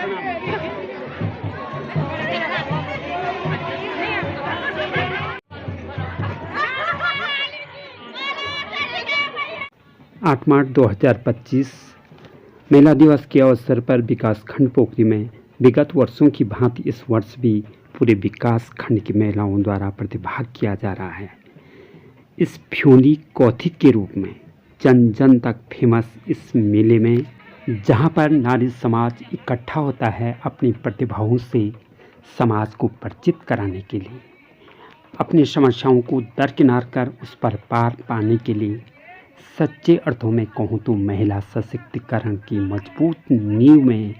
आठ मार्च 2025 महिला दिवस के अवसर पर विकास खंड पोखरी में विगत वर्षों की भांति इस वर्ष भी पूरे विकास खंड की महिलाओं द्वारा प्रतिभाग किया जा रहा है। इस फ्योली कौथिक के रूप में जन जन तक फेमस इस मेले में, जहां पर नारी समाज इकट्ठा होता है अपनी प्रतिभाओं से समाज को परिचित कराने के लिए, अपनी समस्याओं को दरकिनार कर उस पर पार पाने के लिए, सच्चे अर्थों में कहूँ तो महिला सशक्तिकरण की मजबूत नींव में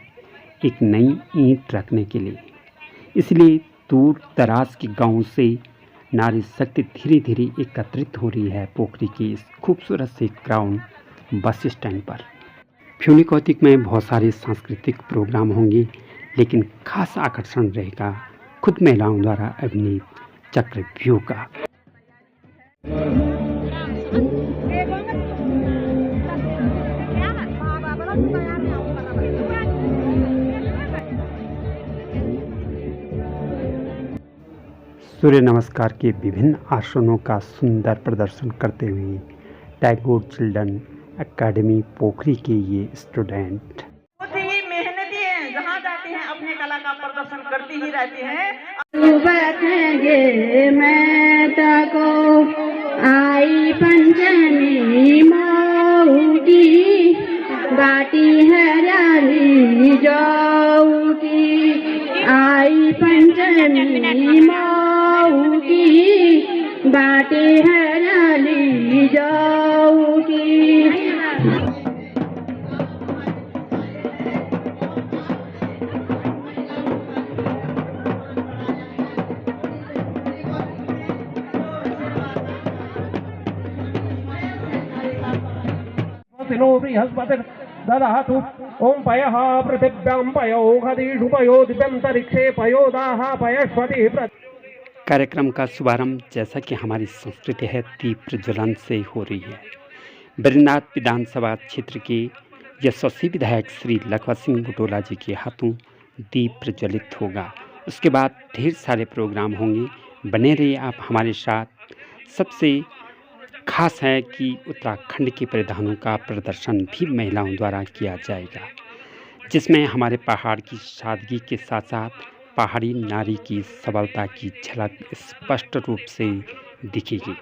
एक नई ईंट रखने के लिए। इसलिए दूर दराज के गांव से नारी शक्ति धीरे धीरे एकत्रित हो रही है पोखरी के इस खूबसूरत से ग्राउंड बस स्टैंड पर। फ्योली कौथिक में बहुत सारे सांस्कृतिक प्रोग्राम होंगे, लेकिन खास आकर्षण रहेगा खुद महिलाओं द्वारा अभिनीत चक्रव्यूह का। सूर्य नमस्कार के विभिन्न आसनों का सुंदर प्रदर्शन करते हुए टैगोर चिल्ड्रन एकेडमी पोखरी के ये स्टूडेंट बहुत ही मेहनती हैं, जहाँ जाते हैं अपने कला का प्रदर्शन करती ही रहती हैं। बैठेंगे मैं तको आई पंचमी मऊ की बाटी हराली जाऊ की, आई पंचमी मऊ की बाटी हराली जाऊ की। ददातु ओम पयः पृथिव्यां पयोघदीषु पयोदिव्यन्तरिक्षे पयोदाः पयस्वति। कार्यक्रम का शुभारंभ जैसा कि हमारी संस्कृति है दीप प्रज्वलन से हो रही है। बद्रीनाथ विधानसभा क्षेत्र के यशस्वी विधायक श्री लखवा सिंह बुटोला जी के हाथों दीप प्रज्वलित होगा। उसके बाद ढेर सारे प्रोग्राम होंगे, बने रहिए आप हमारे साथ। सबसे खास है कि उत्तराखंड के परिधानों का प्रदर्शन भी महिलाओं द्वारा किया जाएगा, जिसमें हमारे पहाड़ की सादगी के साथ साथ पहाड़ी नारी की सबलता की झलक स्पष्ट रूप से दिखेगी।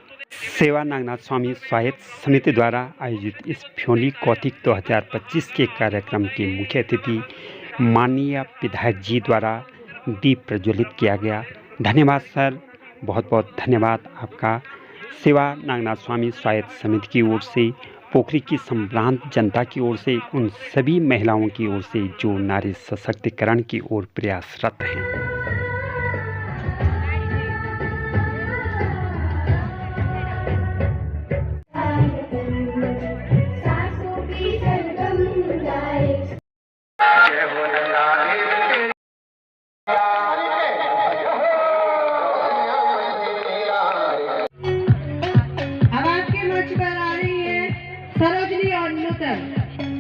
सेवा नागनाथ स्वामी स्वायत्त समिति द्वारा आयोजित इस फ्योली कौथिक 2025 के कार्यक्रम के मुख्य अतिथि माननीय विधायक जी द्वारा दीप प्रज्वलित किया गया। धन्यवाद सर, बहुत बहुत धन्यवाद आपका। सेवा नागनाथ स्वामी स्वायत्त समिति की ओर से, पोखरी की संभ्रांत जनता की ओर से, उन सभी महिलाओं की ओर से जो नारी सशक्तिकरण की ओर प्रयासरत हैं।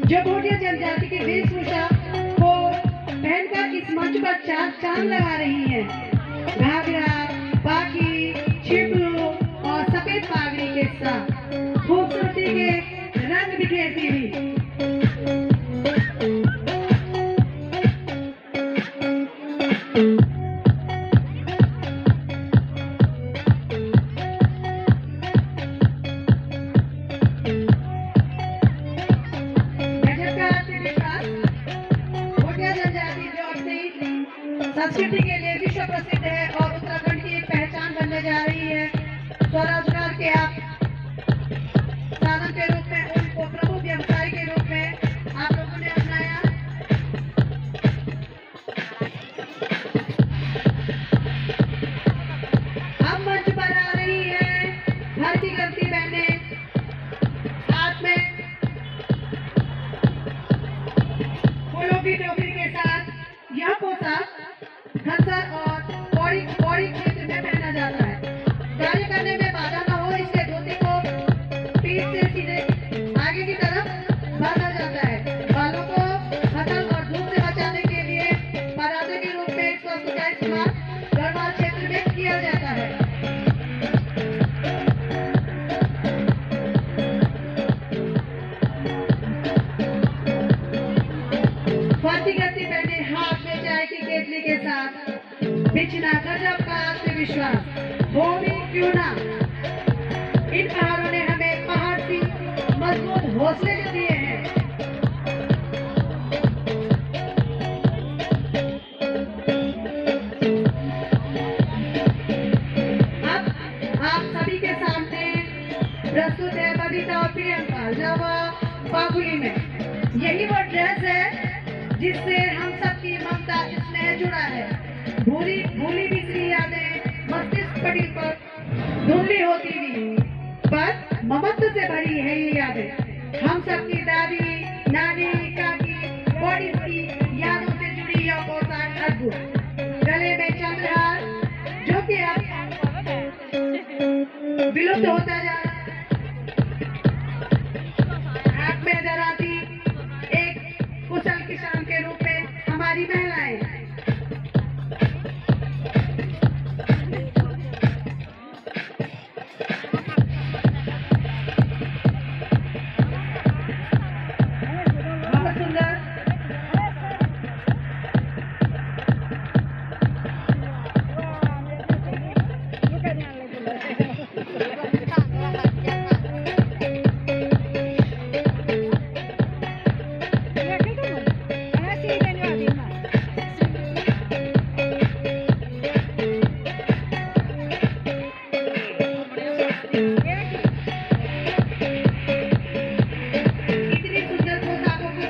जो भोटिया जनजाति की वेशभूषा को पहनकर इस मंच पर चांद लगा रही है। घाघरा, बाकी, छिपलू और सफेद पागड़ी के साथ खूबसूरती के रंग बिखेरती हुई संस्कृति के लिए विश्व प्रसिद्ध है और उत्तराखंड की एक पहचान बनने जा रही है। स्वरोजगार के साधन के रूप में, उनको प्रमुख व्यवसाय के रूप में आप लोगों ने अपनाया। अब मंच पर आ रही है भरती करती बहनें, हाथ में फूलों की टोकरी के साथ। यह पोशाक खंसर और पौड़ी क्षेत्र में पहना जाता है। कार्य करने में बाधा न हो, इसके धोती को पीठ से सीधे आगे की तरफ बांधा जाता है। बालों को फसल और धूप से बचाने के लिए बिजली के साथ बिछना गजब का आत्मविश्वास हो भी क्यों ना। इन पहाड़ों ने हमें पहाड़ सी मजबूत हौसले जो दिए हैं। अब आप सभी के सामने प्रस्तुत है बबीता और प्रियंका जावा बागुली में। यही वो ड्रेस है जिससे हम सबकी ममता स्नेह जुड़ा है। भूली भूली बिसरी यादें मस्तिष्क पटी पर धुंधली होती हुई, पर ममत्व से भरी है ये यादें। हम सबकी दादी नानी काकी बॉडी की यादों से जुड़ी यह पोशाक अद्भुत। गले में चंद्रहार जो कि अब विलुप्त होता जा रहा है। हाथ में दराती एक कुशल किसान के रूप में हमारी महिलाएं। बहुत सुंदर। इतनी सुंदर पोशाकों को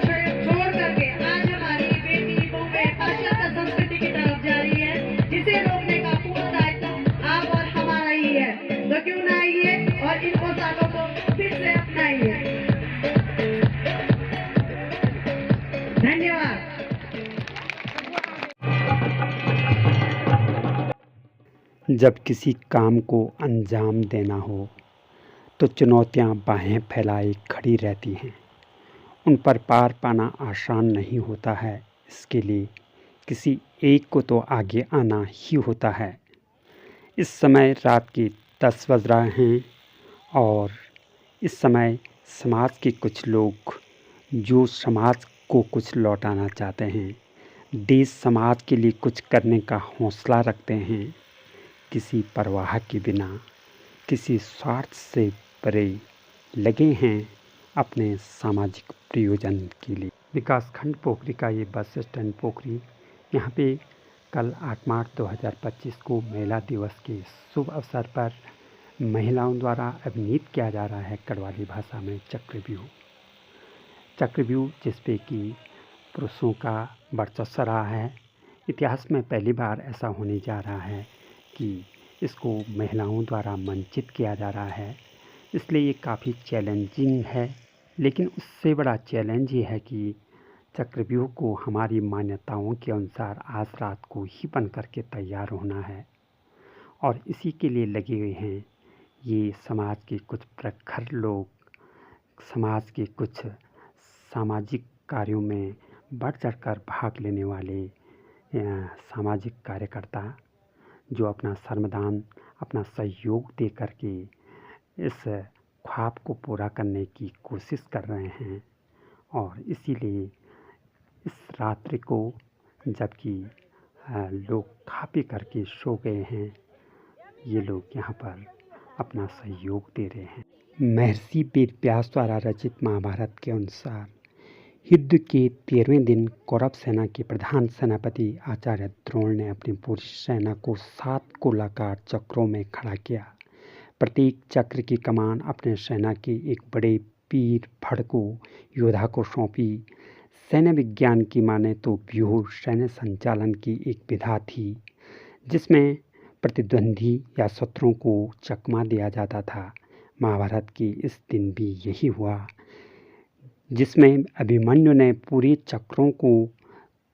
छोड़ करके आज हमारी बेटी बहूएं पाश्चात्य संस्कृति की तरफ जा रही है, जिसे रोकने का पूरा दायित्व आप और हमारा ही है। तो क्यों ना आइए और इन पोशाकों को फिर से अपनाइए। धन्यवाद। जब किसी काम को अंजाम देना हो तो चुनौतियां बाहें फैलाए खड़ी रहती हैं। उन पर पार पाना आसान नहीं होता है। इसके लिए किसी एक को तो आगे आना ही होता है। इस समय रात के 10 बज रहे हैं और इस समय समाज के कुछ लोग जो समाज को कुछ लौटाना चाहते हैं, देश समाज के लिए कुछ करने का हौसला रखते हैं, किसी परवाह के बिना किसी स्वार्थ से परे लगे हैं अपने सामाजिक प्रयोजन के लिए। विकासखंड पोखरी का ये बस स्टैंड पोखरी, यहाँ पे कल 8 मार्च 2025 को महिला दिवस के शुभ अवसर पर महिलाओं द्वारा अभिनीत किया जा रहा है गढ़वाली भाषा में चक्रव्यूह। चक्रव्यूह जिसपे कि पुरुषों का वर्चस्व रहा है। इतिहास में पहली बार ऐसा होने जा रहा है कि इसको महिलाओं द्वारा मंचित किया जा रहा है, इसलिए ये काफ़ी चैलेंजिंग है। लेकिन उससे बड़ा चैलेंज ये है कि चक्रव्यूह को हमारी मान्यताओं के अनुसार आज रात को ही बन करके तैयार होना है और इसी के लिए लगे हुए हैं ये समाज के कुछ प्रखर लोग, समाज के कुछ सामाजिक कार्यों में बढ़ चढ़कर भाग लेने वाले सामाजिक कार्यकर्ता जो अपना श्रमदान, अपना सहयोग दे करके इस ख्वाब को पूरा करने की कोशिश कर रहे हैं। और इसीलिए इस रात्रि को जबकि लोग खा पी करके सो गए हैं, ये लोग यहाँ पर अपना सहयोग दे रहे हैं। महर्षि वेद व्यास द्वारा रचित महाभारत के अनुसार युद्ध के 13वें दिन कौरव सेना के प्रधान सेनापति आचार्य द्रोण ने अपनी पूरी सेना को 7 गोलाकार चक्रों में खड़ा किया। प्रत्येक चक्र की कमान अपने सेना के एक बड़े पीर भड़कू योद्धा को सौंपी। सैन्य विज्ञान की माने तो व्यूह सैन्य संचालन की एक विधा थी जिसमें प्रतिद्वंदी या शत्रुओं को चकमा दिया जाता था। महाभारत के इस दिन भी यही हुआ, जिसमें अभिमन्यु ने पूरे चक्रों को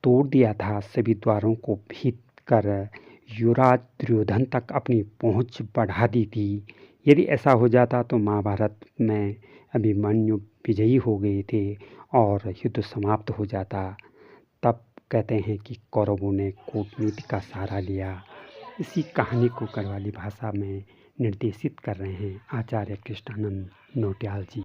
तोड़ दिया था, सभी द्वारों को भेद कर युवराज दुर्योधन तक अपनी पहुंच बढ़ा दी थी। यदि ऐसा हो जाता तो महाभारत में अभिमन्यु विजयी हो गए थे और युद्ध समाप्त हो जाता। तब कहते हैं कि कौरवों ने कूटनीति का सहारा लिया। इसी कहानी को गढ़वाली भाषा में निर्देशित कर रहे हैं आचार्य कृष्णानंद नौटियाल जी।